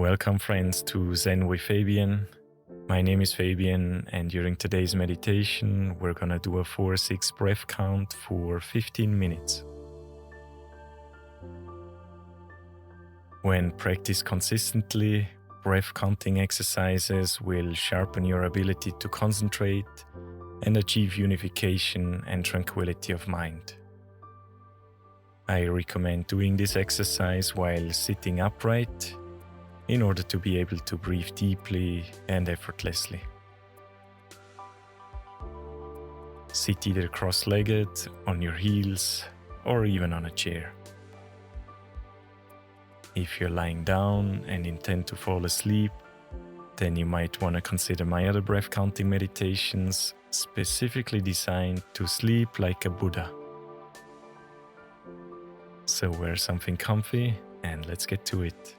Welcome friends to Zen with Fabian. My name is Fabian, and during today's meditation we're gonna do a 4-6 breath count for 15 minutes. When practiced consistently, breath counting exercises will sharpen your ability to concentrate and achieve unification and tranquility of mind. I recommend doing this exercise while sitting upright in order to be able to breathe deeply and effortlessly. Sit either cross-legged, on your heels, or even on a chair. If you're lying down and intend to fall asleep, then you might want to consider my other breath counting meditations, specifically designed to sleep like a Buddha. So wear something comfy and let's get to it.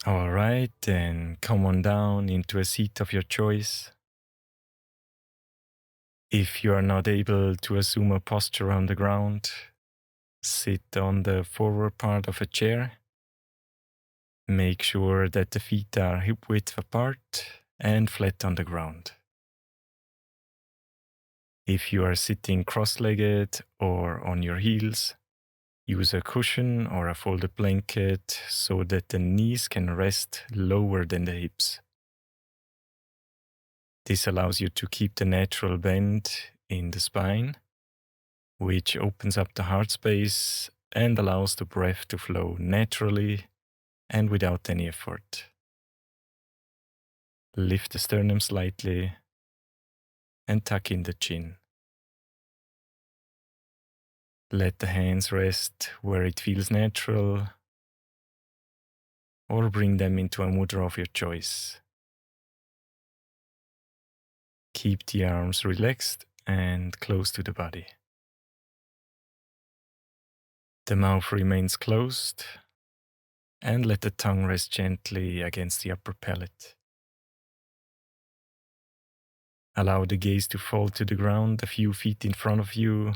Alright, then come on down into a seat of your choice. If you are not able to assume a posture on the ground, sit on the forward part of a chair. Make sure that the feet are hip-width apart and flat on the ground. If you are sitting cross-legged or on your heels, use a cushion or a folded blanket so that the knees can rest lower than the hips. This allows you to keep the natural bend in the spine, which opens up the heart space and allows the breath to flow naturally and without any effort. Lift the sternum slightly and tuck in the chin. Let the hands rest where it feels natural, or bring them into a mudra of your choice. Keep the arms relaxed and close to the body. The mouth remains closed, and let the tongue rest gently against the upper palate. Allow the gaze to fall to the ground a few feet in front of you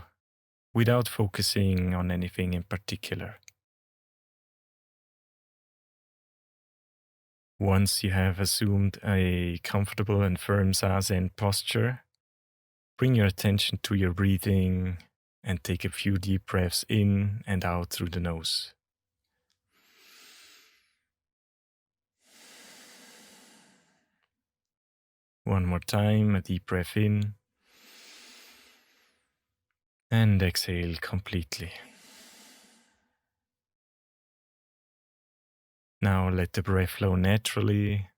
without focusing on anything in particular. Once you have assumed a comfortable and firm Zazen posture, bring your attention to your breathing and take a few deep breaths in and out through the nose. One more time, a deep breath in and exhale completely. Now let the breath flow naturally.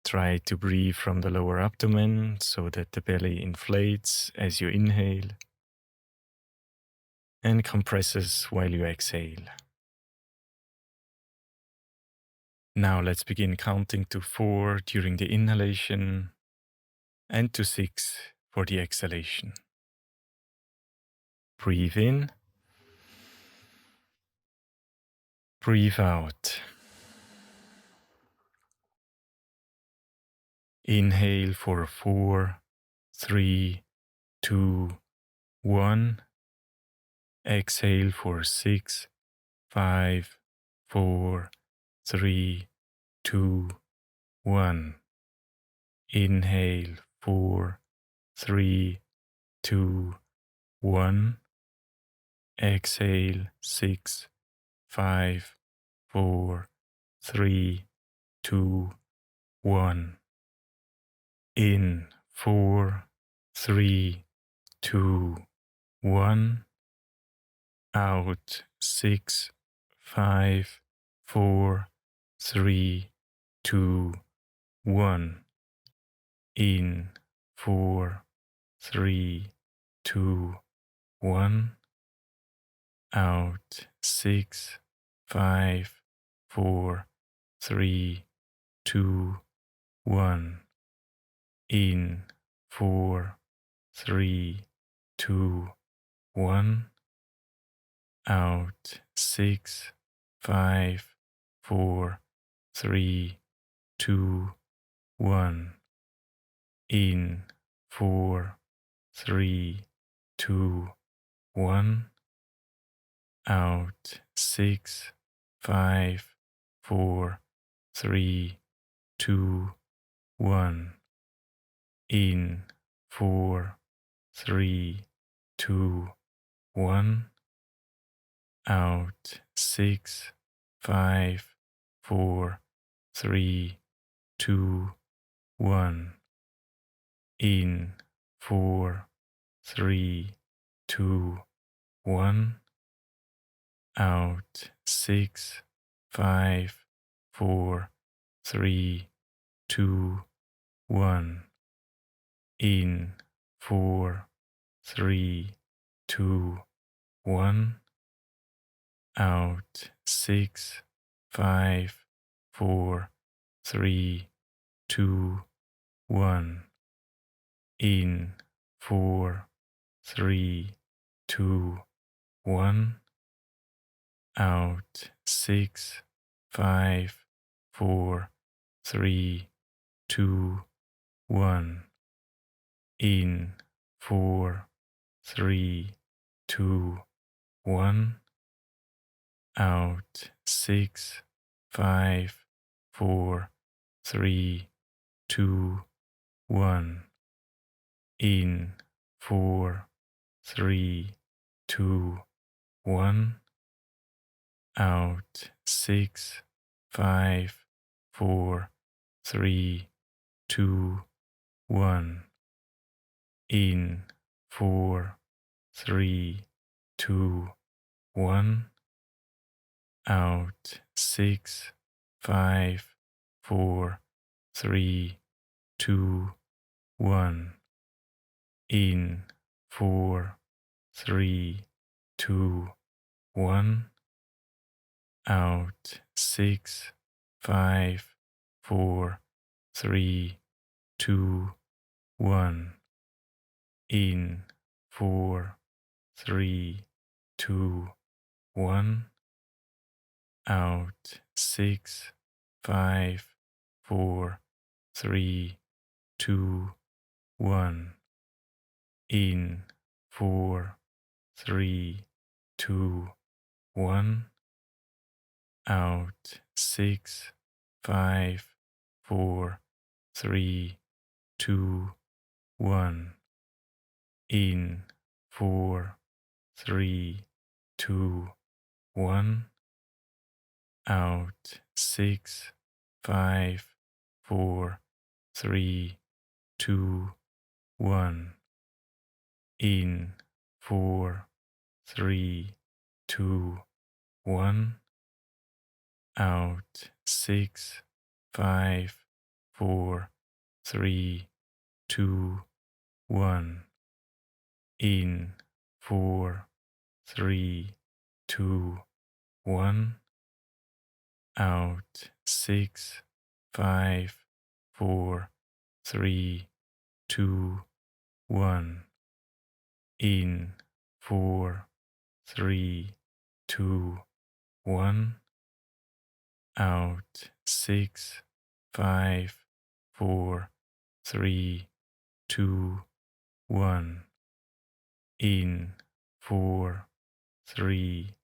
Try to breathe from the lower abdomen so that the belly inflates as you inhale and compresses while you exhale. Now let's begin counting to 4 during the inhalation and to 6 for the exhalation. Breathe in. Breathe out. Inhale for 4, 3, 2, 1. Exhale for 6, 5, 4, 3, 2, 1. Inhale 4, 3, 2, 1. Exhale 6, 5, 4, 3, 2, 1. In 4, 3, 2, 1. Out 6, 5, 4, 3, 2, 1. In 4, 3, 2, 1. Out 6, 5, 4, 3, 2, 1. In 4, 3, 2, 1. Out 6, 5, 4, 3, 2, 1. In 4, 3, 2, 1. Out 6, 5, 4, 3, 2, 1. In 4, 3, 2, 1. Out 6, 5, 4, 3, 2, 1. In 4, 3, 2, 1. Out 6, 5, 4, 3, 2, 1. In 4, 3, 2, 1. Out 6, 5, 4, 3, 2, 1. In 4, 3, 2, 1. Out 6, 5, 4, 3, 2, 1. In 4, 3, 2, 1. Out 6, 5, 4, 3, 2, 1. In 4, 3, 2, 1. Out 6, 5, 4, 3, 2, 1. In 4, 3, 2, 1. Out 6, 5, 4, 3, 2, 1. In 4, 3, 2, 1. Out 6, 5, 4, 3, 2, 1. In 4, 3, 2, 1. Out 6, 5, 4, 3, 2, 1. In 4, 3, 2, 1. Out 6, 5, 4, 3, 2, 1. In 4, 3, 2, 1. Out 6, 5, 4, 3, 2, 1. In 4, 3, 2, 1. Out 6, 5, 4, 3, 2, 1. In 4, 3, 2, 1. Out 6, 5, 4, 3, 2, 1. In 4, 3, 2, 1. Out 6, 5, 4, 3, 2, 1. In 4, 3,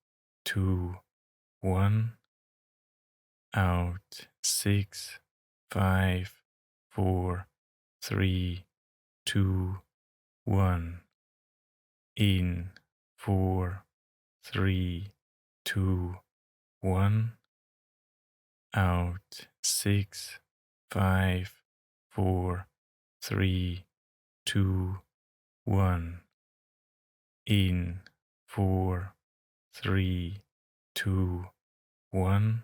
2, 1. Out 6, 5, 4, 3, 2, 1. In 4, 3, 2, 1. Out 6, 5, 4, 3, 2, 1. In 4, 3, 2, 1.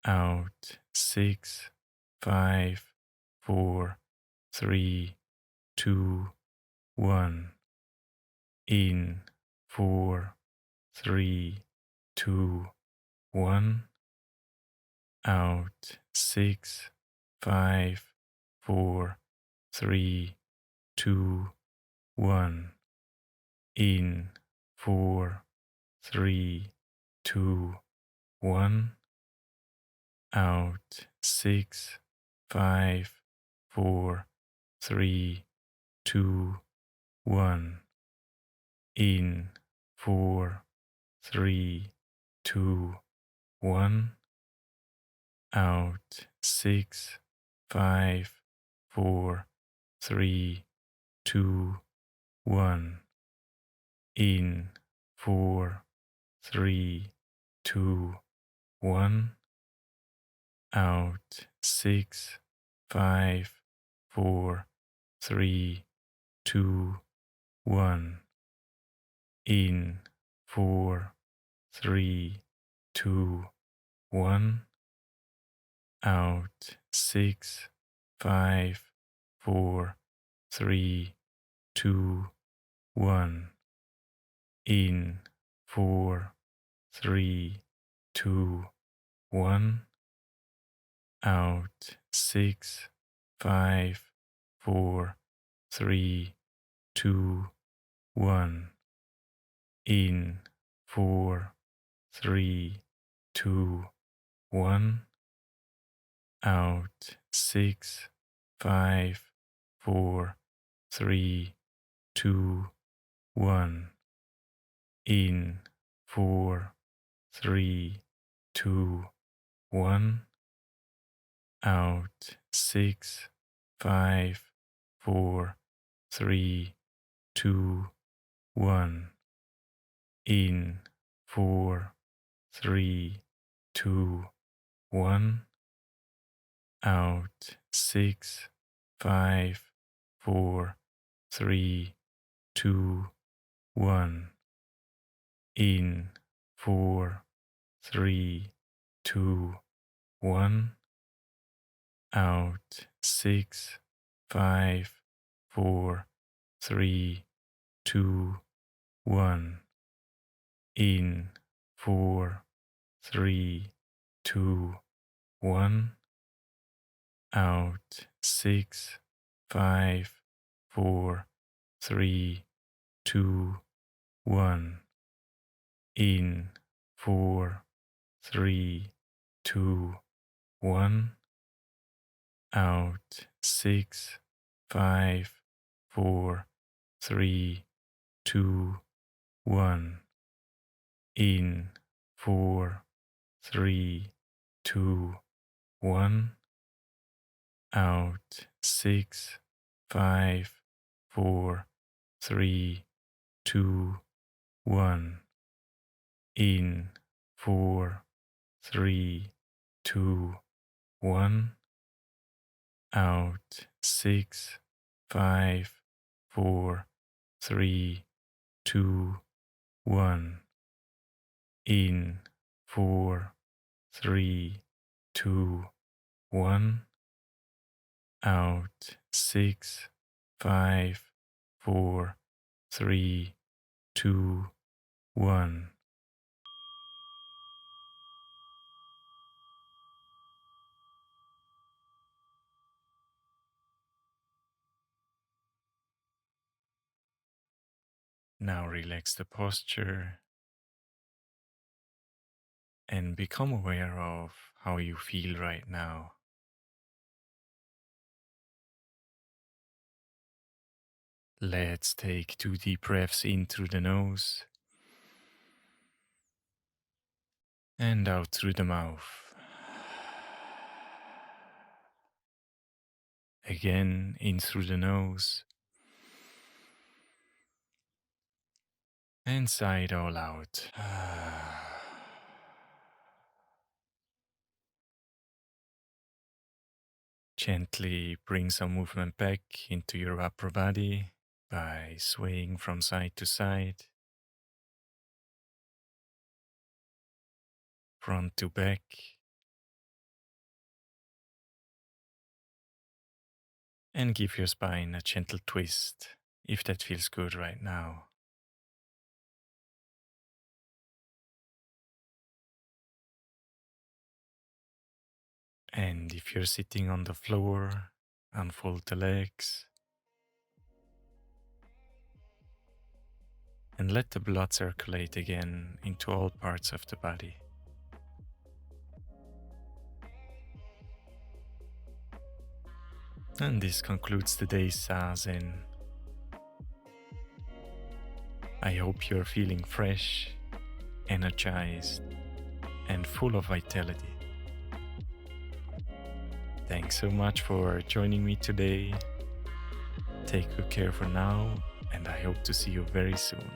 Out 6, 5, 4, 3, 2, 1. In 4, 3, 2, 1. Out 6, 5, 4, 3, 2, 1. In 4, 3, 2, 1. Out 6, 5, 4, 3, 2, 1. In 4, 3, 2, 1. Out 6, 5, 4, 3, 2, 1. In 4, 3, 2, 1. Out 6, 5, 4, 3, 2, 1. In 4, 3, 2, 1. Out 6, 5, 4, 3, 2, 1. In 4, 3, 2, 1. Out 6, 5, 4, 3, 2, 1. In 4, 3, 2, 1. Out 6, 5, 4, 3, 2, 1. In 4, 3, 2, 1. Out 6, 5, 4, 3, 2, 1. In 4, 3, 2, 1. Out 6, 5, 4, 3, 2, 1. In 4, 3, 2, 1. Out 6, 5, 4, 3, 2, 1. In 4, 3, 2, 1. Out 6, 5, 4, 3, 2, 1. In 4, 3, 2, 1. Out 6, 5, 4, 3, 2, 1. In 4, 3, 2, 1. Out 6, 5, 4, 3, 2, 1. In 4, 3, 2, 1. Out 6, 5, 4, 3, 2, 1. In 4, 3, 2, 1. Out 6, 5, 4, 3, 2, 1. Now relax the posture and become aware of how you feel right now. Let's take 2 deep breaths in through the nose and out through the mouth. Again, in through the nose and sigh it all out. Gently bring some movement back into your upper body by swaying from side to side, front to back. And give your spine a gentle twist if that feels good right now. And if you're sitting on the floor, unfold the legs and let the blood circulate again into all parts of the body. And this concludes today's Zazen. I hope you're feeling fresh, energized, and full of vitality. Thanks so much for joining me today. Take good care for now, and I hope to see you very soon.